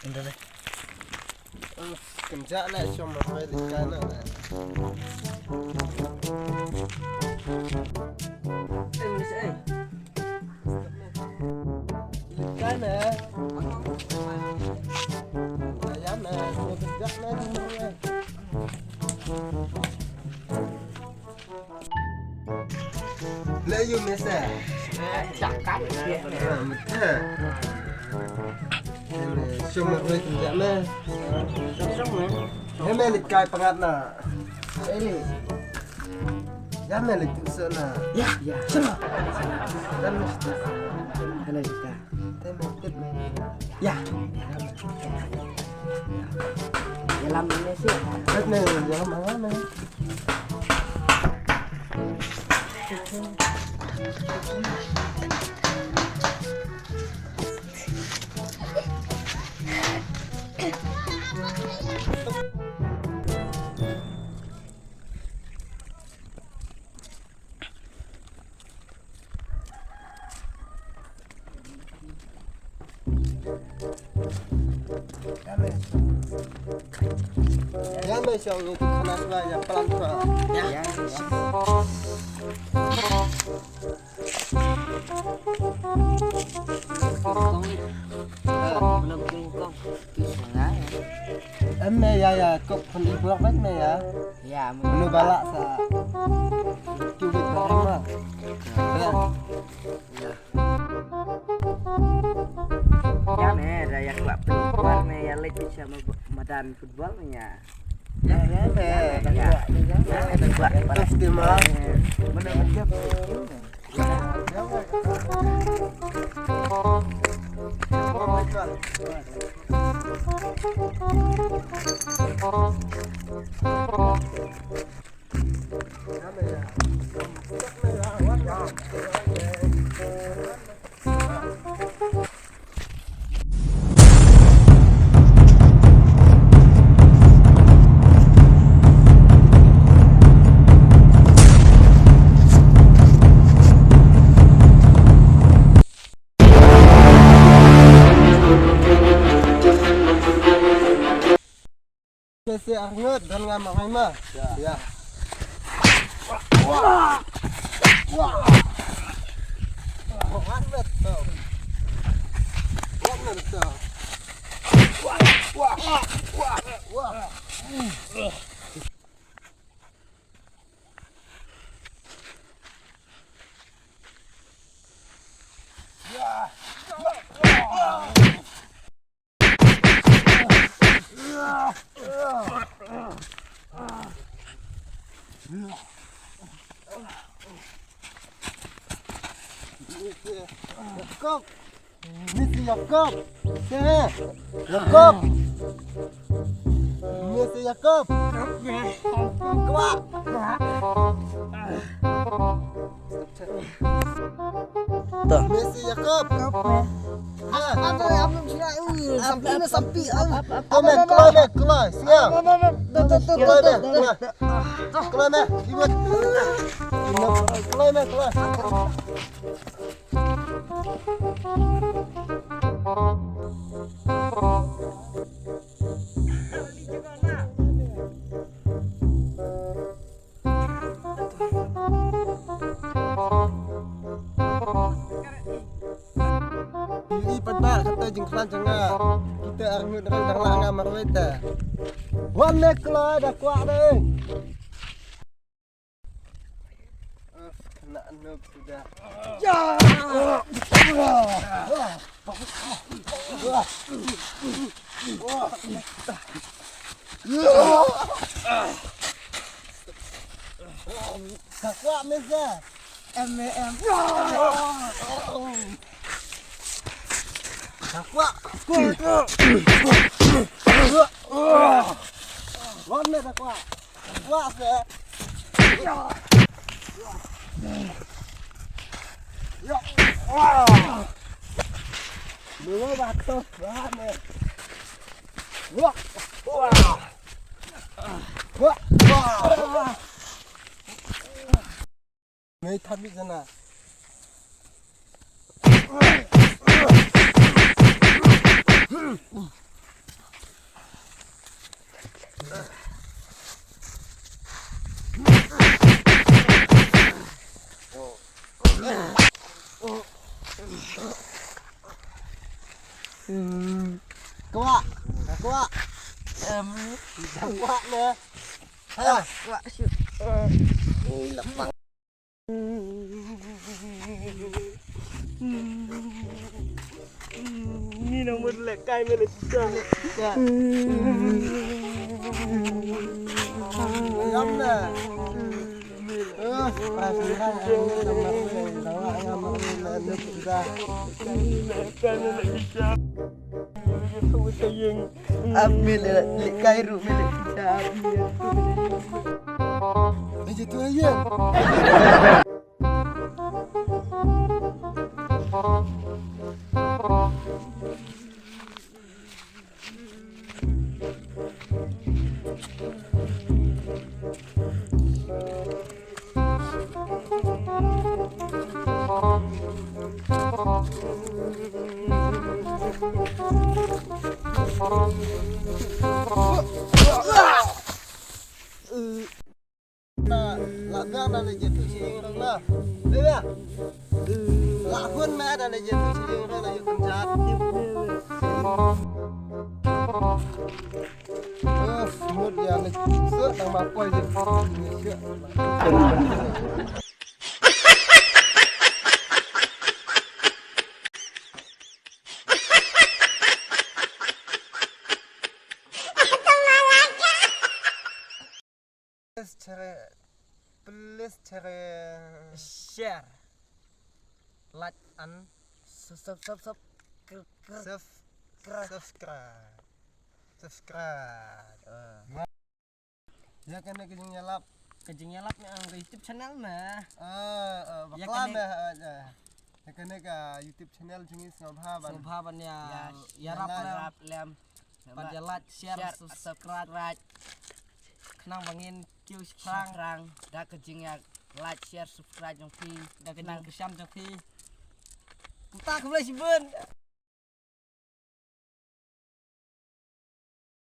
Ini Kenjak nak cuma main ikan nak. Ikan nak. Ayam nak. Kenjak nak cuma. Layu mesa. cakap dia. Betul. Cuma main kenjak nak. Em lên lịch cài pangat na. Ini. Ya men lịch tu sana. Ya, sana. Dan mesti. Hello juga. Tem tip men. Ya. Dalam ini sih. Bet men, jangan mangan men. Ya men siang itu kena sebaya pelan pelan. Ya. Belum kingkong di sungai. Em ya kok penuh blok bet me ya. Ya, Penuh balak sa. Cubit barang. Ya. Ya nih, raya klub football nih, ya lek bisa madan football nih ya. Ya. Ada buat Terus di mana? Mana macam Kesi anget dan ngamak mah. Ya. Jakob. Misi Jakob. Jakob. Misi Jakob. Kuat. Tuh. Misi Jakob. sampai Keluar. Siap. Keluar. Lipat bal kata jengklan jengah. Kita argut dengan langgar marweta. Wan mek keluar dah kuat deh. Kena noob sudah. Ya. Kuat mesa. M. Kuat. Warna dah kuat. Kuat sah. Ya. Dua batu warna. Mấy thật bị dân à. Kuat. Kuat. Kuat le. Ha. Kuat shoot. Lepas. Ni nombor lekai melek dah. Lắm nè. Pasti kan nomor lawa nomor nước ra. Lekai melek bisa. Kamu sayang. Ambil lekai ru melek bisa. Aja tu aja. Lạc gan là dịch tự nhiên rằng là đây nè lạc khuôn mẹ là dịch tự nhiên rằng là dịch cầm chát một giờ này sữa đang mà quay dịch sữa please Share. Like and subscribe. Ya kan nak kejeng nyalap Kejengnya ang YouTube channel na. baklam ya kan nak YouTube channel jengis ngabhaban Subhaban ya. Ya rap lem. Pada like, share, subscribe. Kenang bangin kêu rang đã kejengnya like, share, subscribe trong khi đã kenang kesam trong khi. Kita kembali sibun.